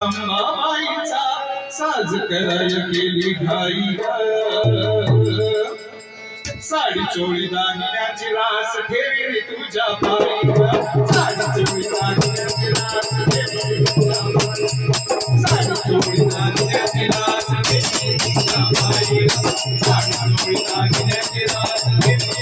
माईचा साज कराय केली घाई साडी चोळी दागिन्याची रास ठेवी तुझ्या पायी साडी चोळी दागिन्याची रास ठेवी तुझ्या पायी साडी चोळी दागिन्याची रास ठेवी तुझ्या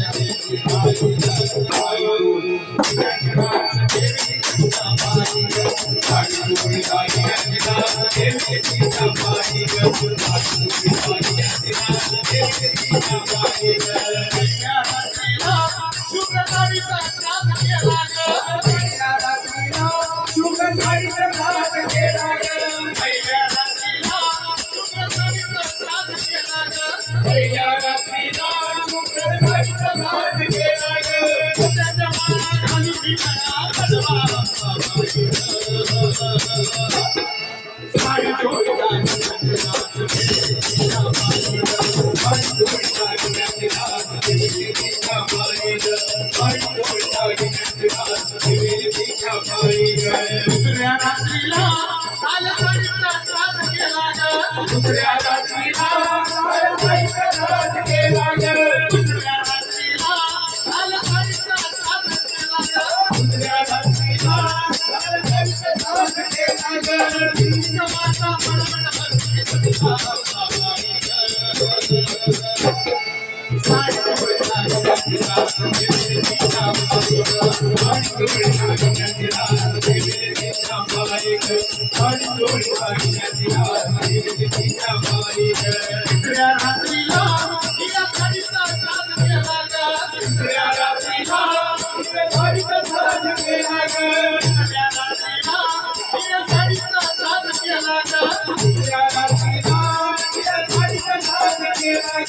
पायी साडी चोळी दागिन्याची रास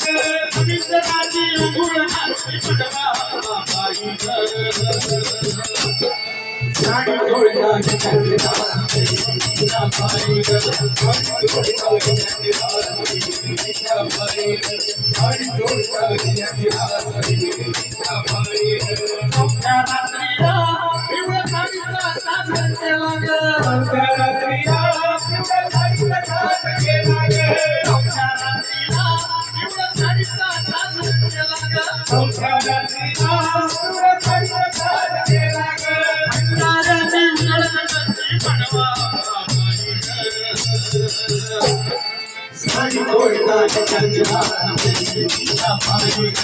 ठेवी तुझ्या पायी माझ्या माईचा साज कराय केली घाई